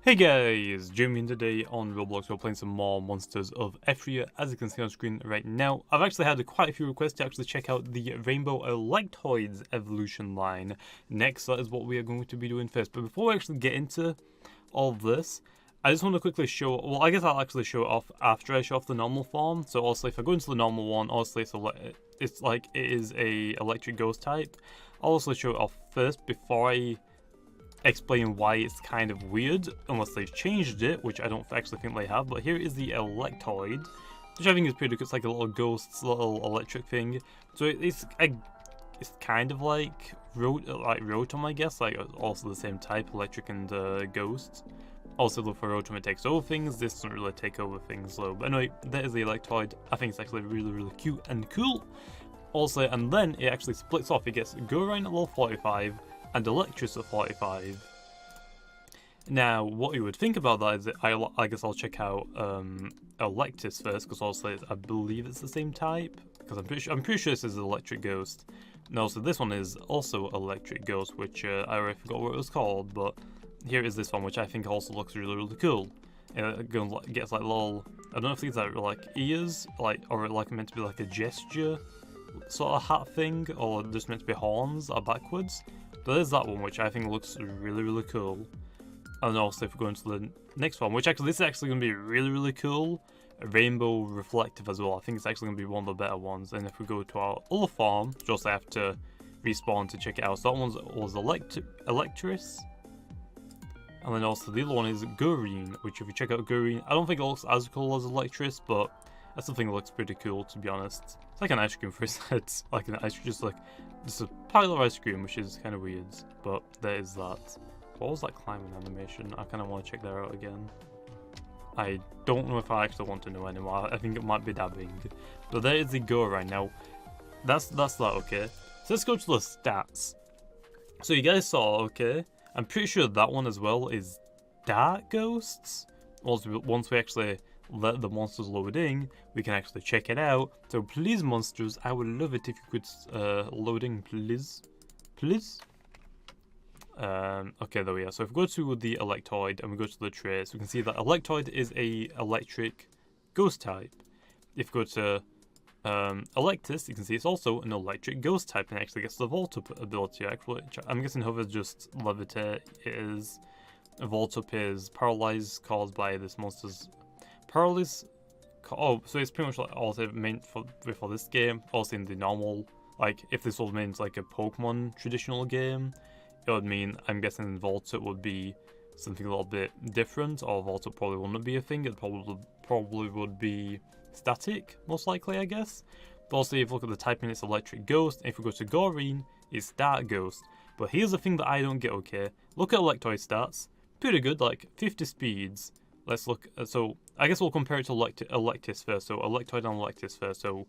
Hey guys, Jamiy, and today on Roblox we're playing some more Monsters of Etheria. As you can see on screen right now, I've actually had quite a few requests to actually check out the Rainbow Electoids evolution line next. That is what we are going to be doing first. But before we actually get into all of this, I just want to quickly show, well, I guess I'll actually show it off after I show off the normal form. So also if I go into the normal one, honestly it's like it is a electric ghost type. I'll also show it off first before I explain why it's kind of weird, unless they've changed it, which I don't actually think they have. But here is the Electoid, which I think is pretty good. It's like a little ghost, little electric thing. So it's kind of like Rotom, I guess, like also the same type, electric and ghost. Also, look for Rotom, it takes over things. This doesn't really take over things though. But anyway, that is the Electoid. I think it's actually really cute and cool. Also, and then it actually splits off. It gets GHOURIEN at level 45. And Electris at 45. Now, what you would think about that is that I guess I'll check out Electris first, because also I believe it's the same type. Because I'm pretty sure this is Electric Ghost. No, so this one is also Electric Ghost, which I already forgot what it was called, but here is this one, which I think also looks really cool. It gets like little, I don't know if these are like ears, or like meant to be like a gesture sort of hat thing, or just meant to be horns or backwards. So there's that one, which I think looks really cool. And also if we go into the next one, which actually this is actually going to be really cool, rainbow reflective as well. I think it's actually going to be one of the better ones. And if we go to our other farm, just have to respawn to check it out. So that was Electris. And then also the other one is GHOURIEN, which if you check out GHOURIEN, I don't think it looks as cool as Electris, but I still think it looks pretty cool, to be honest. It's like an ice cream for its head, like an ice, just a pile of ice cream, which is kind of weird, but there is that. What was that climbing animation? I kind of want to check that out again. I don't know if I actually want to know anymore. I think it might be dabbing. But there is the GHOURIEN. Now, that's that, okay? So let's go to the stats. So you guys saw, okay? I'm pretty sure that one as well is dark ghosts. Also, once we actually let the monsters load in, we can actually check it out. So please, monsters, I would love it if you could loading, please. Okay, there we are. So if we go to the Electoid and we go to the traits, we can see that Electoid is a electric ghost type. If we go to Electris, you can see it's also an electric ghost type and actually gets the Volt Up ability. Actually, I'm guessing Hover is just levitate. It is Volt Up is paralyzed caused by this monster's paralysis. Oh, so it's pretty much like also meant for this game. Also in the normal, like if this was meant like a Pokemon traditional game, it would mean, I'm guessing Volt Up would be something a little bit different, or Volt Up probably wouldn't be a thing. It probably would be static, most likely, I guess. But also if you look at the typing, it's Electric Ghost. And if we go to GHOURIEN, it's Dark Ghost. But here's the thing that I don't get, okay? Look at Electoid stats. Pretty good, like 50 speeds. Let's look, so I guess we'll compare it to Electris first. So Electoid and Electris first. So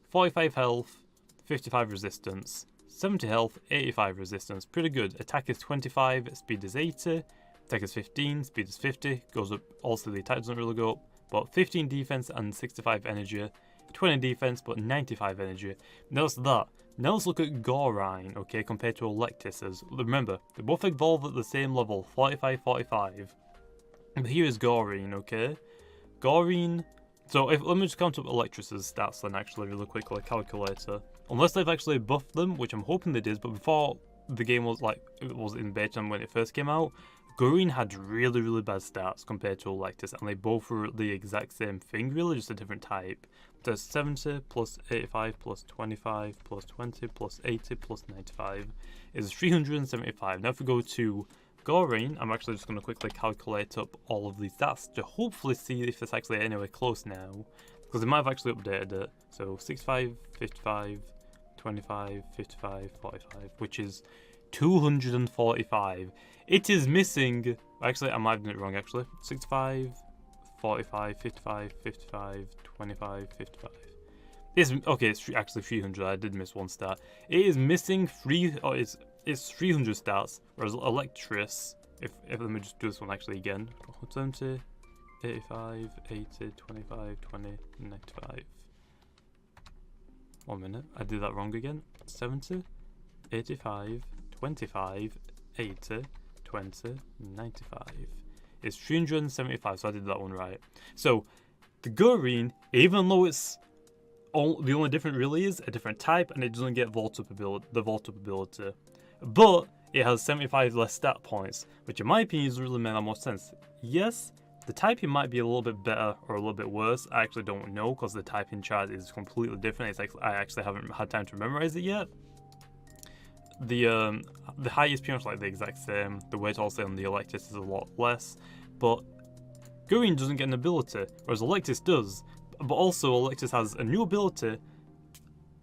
45 health, 55 resistance, 70 health, 85 resistance. Pretty good. Attack is 25, speed is 80, attack is 15, speed is 50. Goes up, also the attack doesn't really go up, but 15 defense and 65 energy. 20 defense, but 95 energy. Now that's that. Now let's look at GHOURIEN, okay, compared to Electris. Remember, they both evolve at the same level, 45. But here is GHOURIEN, okay? GHOURIEN. So let me just count up Electris's stats then, actually, really quickly. Calculator. Unless they've actually buffed them, which I'm hoping they did. But before the game was it was in beta when it first came out, GHOURIEN had really bad stats compared to Electris, and they both were the exact same thing, really, just a different type. So 70 plus 85 plus 25 plus 20 plus 80 plus 95 is 375. Now if we go to GHOURIEN, I'm actually just going to quickly calculate up all of these stats to hopefully see if it's actually anywhere close now, because they might have actually updated it. So 65, 55, 25, 55, 45, which is 245. It is missing, actually I might have done it wrong actually, 65, 45, 55, 55, 25, 55. Okay, it's actually 300, I did miss one stat. It is missing it's 300 stats, whereas Electris, if let me just do this one actually again, 70, 85, 80, 25, 20, 95. 1 minute, I did that wrong again. 70, 85, 25, 80, 20, 95. is 375, so I did that one right. So the GHOURIEN, even though it's the only difference really is a different type, and it doesn't get the vault up ability, but it has 75 less stat points, which in my opinion is really made that more sense. Yes, the typing might be a little bit better or a little bit worse. I actually don't know because the typing chart is completely different. It's I actually haven't had time to memorize it yet. The height is pretty much like the exact same. The weight also on the Electris is a lot less, but GHOURIEN doesn't get an ability, whereas Electris does. But also Electris has a new ability. It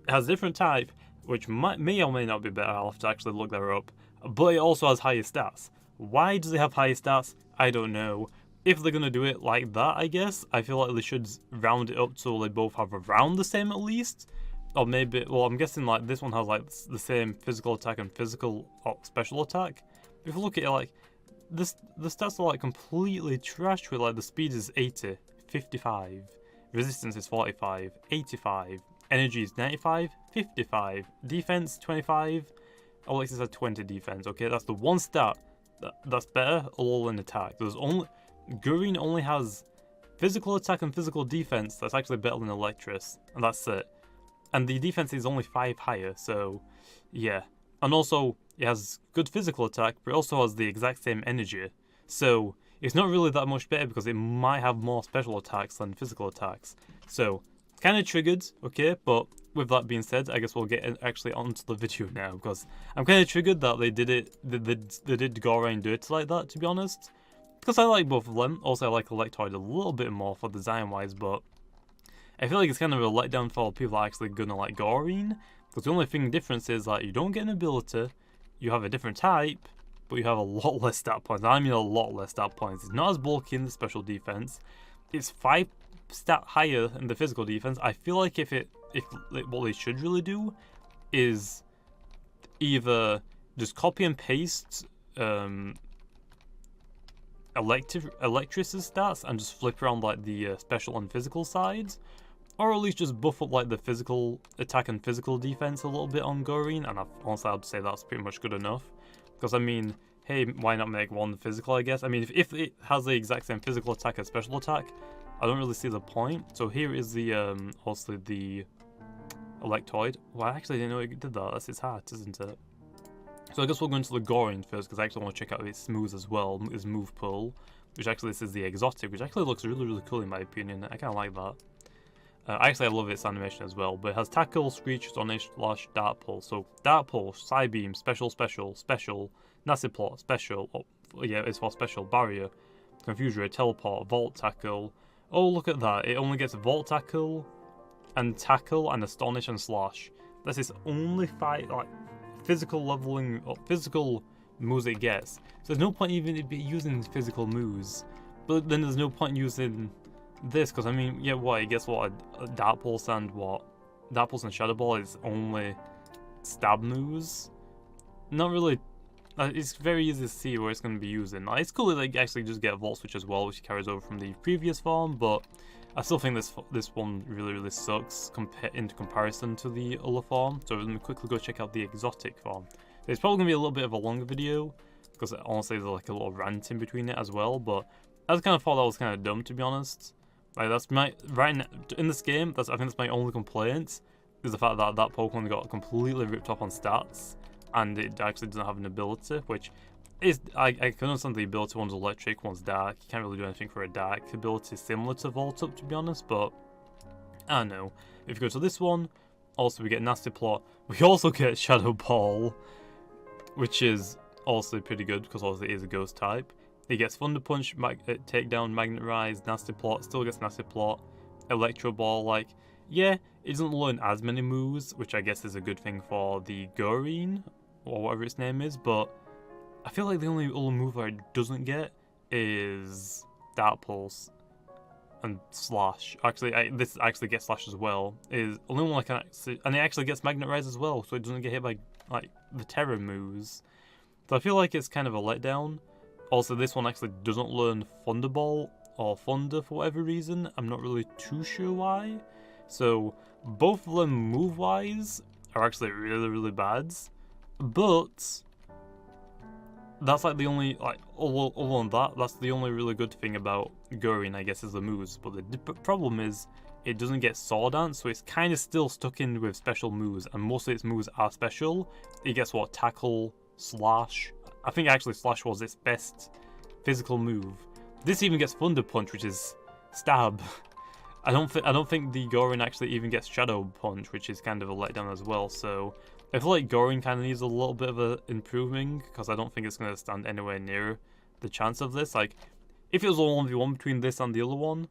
has a different type, which may or may not be better. I'll have to actually look that up. But it also has higher stats. Why does it have higher stats? I don't know. If they're gonna do it like that, I guess, I feel like they should round it up so they both have around the same at least. Or maybe, well, I'm guessing like this one has like the same physical attack and physical special attack. If you look at it, like the stats are like completely trashed with like the speed is 80, 55, resistance is 45, 85, energy is 95, 55, defense 25. Electris has 20 defense. Okay, that's the one stat that's better all in attack. GHOURIEN only has physical attack and physical defense that's actually better than Electris, and that's it. And the defense is only 5 higher, so yeah. And also, it has good physical attack, but it also has the exact same energy. So it's not really that much better because it might have more special attacks than physical attacks. So kind of triggered, okay, but with that being said, I guess we'll get actually onto the video now, because I'm kind of triggered that they did it, they did GHOURIEN do it like that, to be honest. Because I like both of them. Also, I like Eletoid a little bit more for design-wise, but I feel like it's kind of a letdown for people that are actually gonna like GHOURIEN. Because the only difference is that you don't get an ability, you have a different type, but you have a lot less stat points. I mean a lot less stat points. It's not as bulky in the special defense. It's 5 stat higher in the physical defense. I feel like if what they should really do is either just copy and paste Electris' stats and just flip around like the special and physical sides, or at least just buff up like the physical attack and physical defense a little bit on GHOURIEN, and honestly I'd say that's pretty much good enough. Because I mean, hey, why not make one physical, I guess? I mean, if it has the exact same physical attack as special attack, I don't really see the point. So here is the also the Electoid. Well, I actually didn't know it did that. That's its hat, isn't it? So I guess we'll go into the GHOURIEN first, because I actually want to check out its moves as well, its move pool, which actually this is the exotic, which actually looks really, really cool in my opinion. I kind of like that. Actually, I love its animation as well, but it has Tackle, Screech, Astonish, Lash, Dart Pull. So Dart Pull, Side Beam, Special, Nasty Plot, Special, oh, yeah, it's for Special, Barrier, Confuse Ray, Teleport, Vault Tackle. Oh, look at that, it only gets Vault Tackle, and Astonish, and Slash. That's its only 5, like, physical leveling, or physical moves it gets. So there's no point even using physical moves. But then there's no point using this, because I mean, yeah, what, it gets what, a Dart Pulse and what? Dart Pulse and Shadow Ball is only stab moves? Not really, it's very easy to see where it's going to be using. Like, it's cool that they actually just get a Volt Switch as well, which carries over from the previous form, but I still think this one really, really sucks in comparison to the other form. So let me quickly go check out the exotic form. It's probably going to be a little bit of a longer video, because honestly there's like a little rant in between it as well, but I just kind of thought that was kind of dumb, to be honest. Like, that's right now, in this game, I think that's my only complaint, is the fact that that Pokemon got completely ripped off on stats, and it actually doesn't have an ability, which is, I can understand the ability, one's electric, one's dark. You can't really do anything for a dark ability similar to Volt Up, to be honest, but I don't know. If you go to this one, also we get Nasty Plot, we also get Shadow Ball, which is also pretty good, because obviously it is a ghost type. He gets Thunder Punch, Takedown, Magnet Rise, Nasty Plot, still gets Nasty Plot, Electro Ball, like, yeah, it doesn't learn as many moves, which I guess is a good thing for the GHOURIEN, or whatever its name is, but I feel like the only other move that it doesn't get is Dart Pulse and Slash. Actually, this actually gets Slash as well. Is only one I can actually, and it actually gets Magnet Rise as well, so it doesn't get hit by like the Terra moves. So I feel like it's kind of a letdown. Also, this one actually doesn't learn Thunderball or Thunder for whatever reason. I'm not really too sure why. So both of them move-wise are actually really, really bad. But that's like the only, like, other than that, that's the only really good thing about GHOURIEN, I guess, is the moves. But the problem is, it doesn't get Sword Dance, so it's kind of still stuck in with special moves, and most of its moves are special. It gets what, Tackle, Slash. I think actually Slash was its best physical move. This even gets Thunder Punch, which is Stab. I don't think the GHOURIEN actually even gets Shadow Punch, which is kind of a letdown as well. So I feel like GHOURIEN kind of needs a little bit of a improving, because I don't think it's going to stand anywhere near the chance of this. Like, if it was a 1v1 between this and the other one,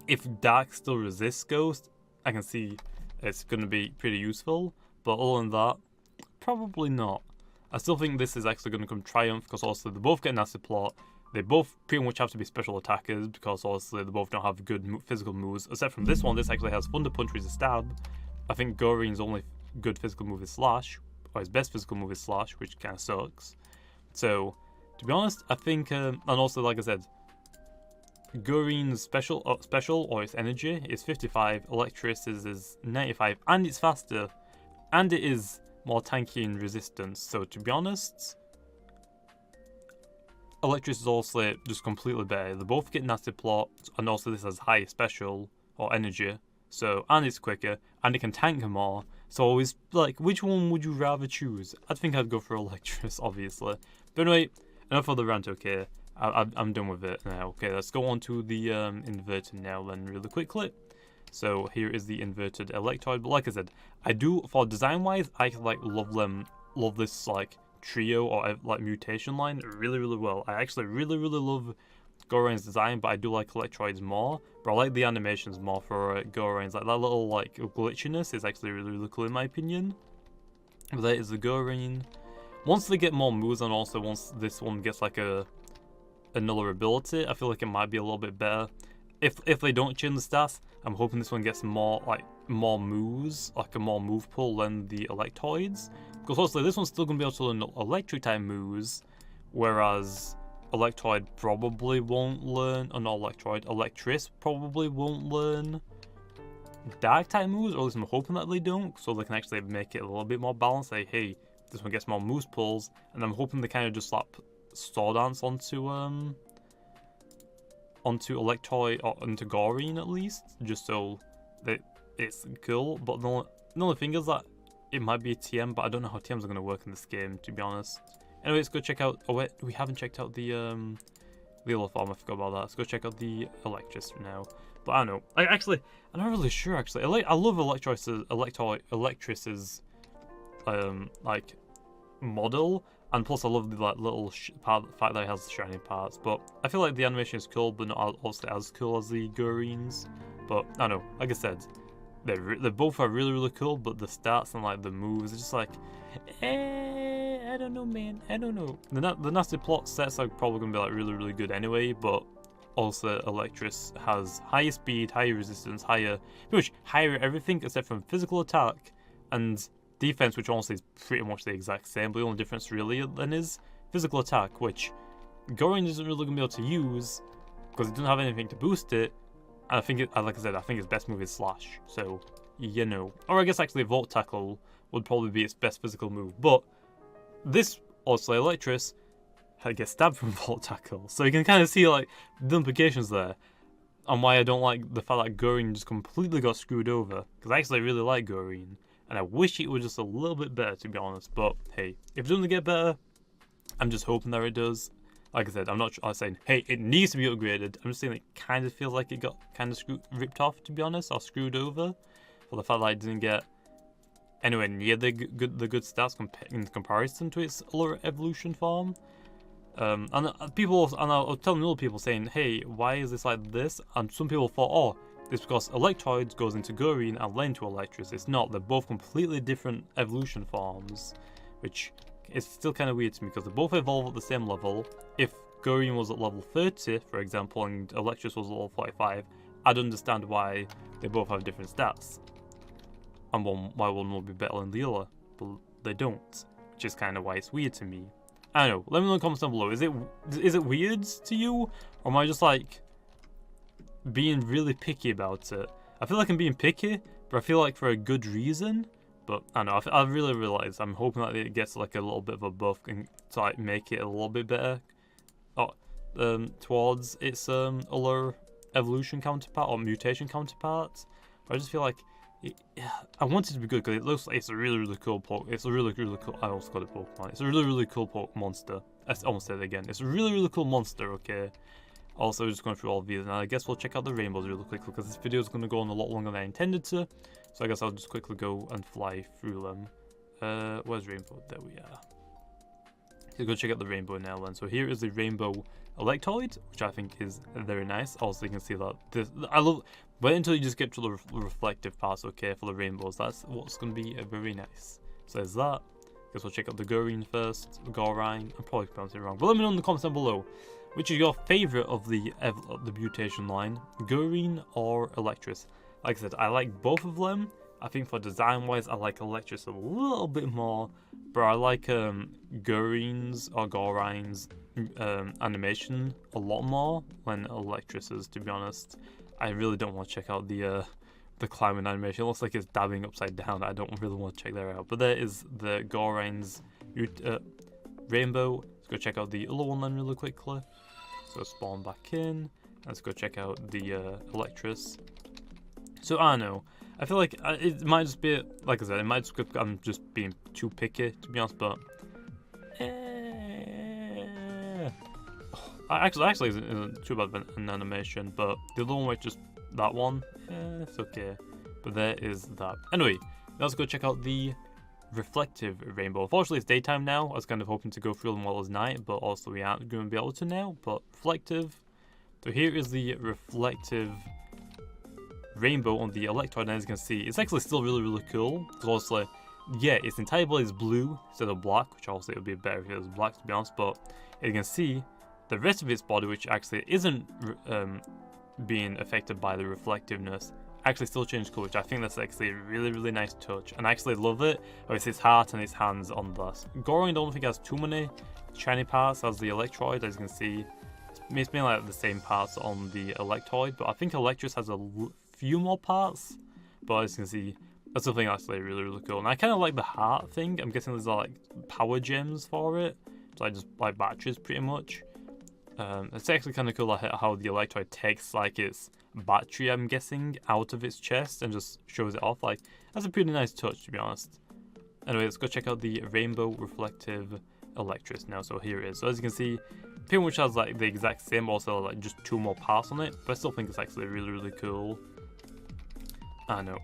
if Dark still resists Ghost, I can see it's going to be pretty useful. But other than that, probably not. I still think this is actually going to come Triumph, because also they both get Nasty Plot. They both pretty much have to be special attackers, because obviously they both don't have good physical moves. Except from this one, this actually has Thunder Punch, which is a stab. I think GHOURIEN's only good physical move is Slash, or his best physical move is Slash, which kind of sucks. So, to be honest, I think, and also like I said, GHOURIEN's special or its energy is 55, Electris is 95, and it's faster, and it is more tanky in resistance. So to be honest, Electris is also just completely better. They both get Nasty Plot, and also this has higher special or energy. So, and it's quicker, and it can tank more. So it's like, which one would you rather choose? I think I'd go for Electris, obviously. But anyway, enough of the rant, okay? I'm done with it now. Okay, let's go on to the inverted now then really quickly. So here is the inverted Electoid. But like I said, I do, for design wise, I like love this like trio or like mutation line really well. I actually really love GHOURIEN's design, but I do like Electroids more. But I like the animations more for GHOURIEN's. Like that little like glitchiness is actually really cool in my opinion. But that is the GHOURIEN. Once they get more moves, and also once this one gets like another ability, I feel like it might be a little bit better. If they don't change the stats, I'm hoping this one gets more moves, like a more move pool than the Electoids. Because also this one's still gonna be able to learn electric type moves, whereas Electoid probably won't learn, or not Electroid, Electris probably won't learn dark type moves, or at least I'm hoping that they don't, so they can actually make it a little bit more balanced. Say, hey, this one gets more moves pulls, and I'm hoping they kind of just slap Sword Dance onto Electoid or onto GHOURIEN at least, just so that it's cool. But the only thing is that it might be a TM, but I don't know how TMs are going to work in this game, to be honest. Anyway, let's go check out. Oh wait, we haven't checked out the other form. I forgot about that. Let's go check out the Electris now. But I don't know. I'm not really sure actually. I love Electris's like model. And plus, I love the like little fact that it has the shiny parts. But I feel like the animation is cool, but not obviously as cool as the GHOURIEN's. But I don't know. Like I said, they both are really cool. But the stats and like the moves are just like, I don't know, man. I don't know. The Nasty Plot sets are probably gonna be like really good anyway. But also, Electris has higher speed, higher resistance, pretty much higher everything except from physical attack and defense, which honestly is pretty much the exact same, but the only difference really then is physical attack, which GHOURIEN isn't really going to be able to use because it doesn't have anything to boost it. And I think, like I said, I think its best move is Slash, so, you know. Or I guess actually Volt Tackle would probably be its best physical move, but this, also Electris, gets stabbed from Volt Tackle, so you can kind of see like the implications there, and why I don't like the fact that GHOURIEN just completely got screwed over, because I actually really like GHOURIEN. And I wish it was just a little bit better, to be honest. But hey, if it doesn't get better, I'm just hoping that it does. Like I said, I'm not saying, hey, it needs to be upgraded. I'm just saying it kind of feels like it got kind of ripped off, to be honest, or screwed over, for the fact that it didn't get anywhere near the good stats in comparison to its other evolution form. And I was telling other people saying, hey, why is this like this? And some people thought, oh, it's because Electoid goes into GHOURIEN and then to Electris. It's not. They're both completely different evolution forms, which is still kind of weird to me because they both evolve at the same level. If GHOURIEN was at level 30, for example, and Electris was at level 45, I'd understand why they both have different stats. And why one will be better than the other, but they don't, which is kind of why it's weird to me. I don't know. Let me know in the comments down below. Is it weird to you, or am I just like being really picky about it? I feel like I'm being picky, but I feel like for a good reason. But I don't know, I really realised, I'm hoping that it gets like a little bit of a buff and to like make it a little bit better towards its other evolution counterpart or mutation counterparts. But I just feel like I want it to be good because it looks like it's a really cool It's a really cool. I also got a Pokemon. It's a really cool monster. I almost said it again. It's a really cool monster. Okay. Also, just going through all of these, and I guess we'll check out the rainbows really quickly because this video is going to go on a lot longer than I intended to. So I guess I'll just quickly go and fly through them. Where's rainbow? There we are. So go check out the rainbow now then. So here is the rainbow Electoid, which I think is very nice. Also, you can see that this, wait until you just get to the reflective parts, okay, for the rainbows. That's what's going to be very nice. So there's that. Guess we'll check out the GHOURIEN first. GHOURIEN. I'm probably pronouncing it wrong, but let me know in the comments down below. Which is your favourite of the mutation line, GHOURIEN or Electris? Like I said, I like both of them. I think for design-wise, I like Electris a little bit more, but I like GHOURIEN's or GHOURIEN's animation a lot more than Electris's, to be honest. I really don't want to check out the climbing animation. It looks like it's dabbing upside down. I don't really want to check that out. But there is the GHOURIEN's rainbow. Let's go check out the other one then really quickly. So spawn back in. Let's go check out the Electris. So I don't know. I feel like it might just be, like I said, it might just be I'm just being too picky, to be honest, but actually isn't too bad of an animation, but the other one was just that one. It's okay. But there is that. Anyway, let's go check out the reflective rainbow. Unfortunately, it's daytime now. I was kind of hoping to go through them while it's night, but also we aren't going to be able to now. But reflective. So here is the reflective rainbow on the Electrid, and as you can see, it's actually still really cool. Because obviously, yeah, its entire body is blue instead of black, which obviously it would be better if it was black, to be honest. But as you can see, the rest of its body, which actually isn't being affected by the reflectiveness, actually still changed color, which I think that's actually a really nice touch, and I actually love it. It's his heart and his hands on this. GHOURIEN don't think has too many shiny parts as the Electroid. As you can see, it's mainly like the same parts on the Electoid, but I think Electris has a few more parts. But as you can see, that's something actually really cool, and I kind of like the heart thing. I'm guessing there's like power gems for it, so I just like batteries pretty much. It's actually kind of cool how the Electroid takes like its battery, I'm guessing, out of its chest and just shows it off. Like, that's a pretty nice touch, to be honest. Anyway, let's go check out the rainbow reflective Electris now. So here it is. So as you can see, pretty much has like the exact same, also like just two more parts on it, but I still think it's actually really cool. I know.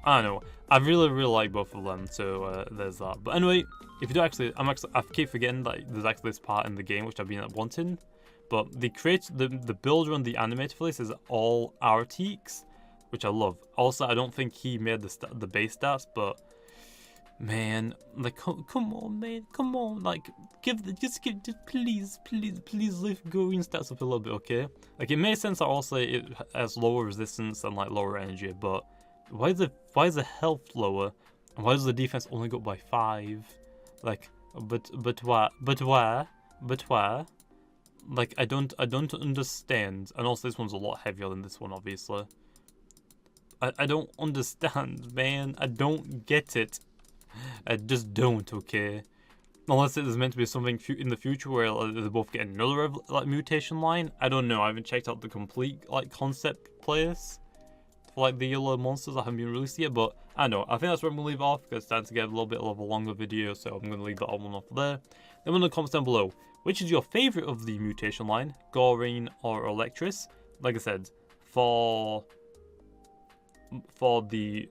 I really like both of them, so there's that. But anyway, if you do actually, I keep forgetting that there's actually this part in the game which I've been wanting. But the builder and the animator for this is all Arctiques, which I love. Also, I don't think he made the base stats, but man, like come on, man, come on, like just please lift GHOURIEN stats up a little bit, okay? Like it makes sense that also it has lower resistance and like lower energy, but why is the health lower, and why does the defense only go up by 5? Like, but why? Like I don't understand. And also this one's a lot heavier than this one, obviously. I don't understand, man. I don't get it. I just don't, okay? Unless it is meant to be something in the future where they both get another like mutation line. I don't know. I haven't checked out the complete like concept place for like the yellow monsters. I haven't been released yet, but I don't know. I think that's where I'm gonna leave off because it's starting to get a little bit of a longer video, so I'm gonna leave that one off there. Then in the comments down below, which is your favorite of the mutation line, GHOURIEN or Electris? Like I said, for the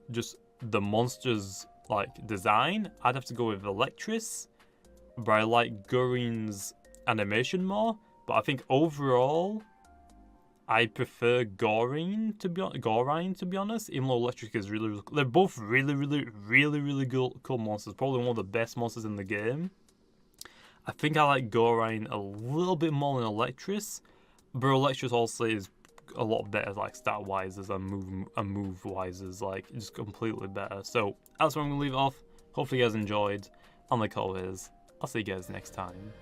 the monsters like design, I'd have to go with Electris, but I like GHOURIEN's animation more. But I think overall, I prefer GHOURIEN to be honest. Even though Electris is really they're both really cool monsters. Probably one of the best monsters in the game. I think I like GHOURIEN a little bit more than Electris, but Electris also is a lot better, like stat wise and move wise, is like just completely better. So that's where I'm gonna leave it off. Hopefully you guys enjoyed. And like always, I'll see you guys next time.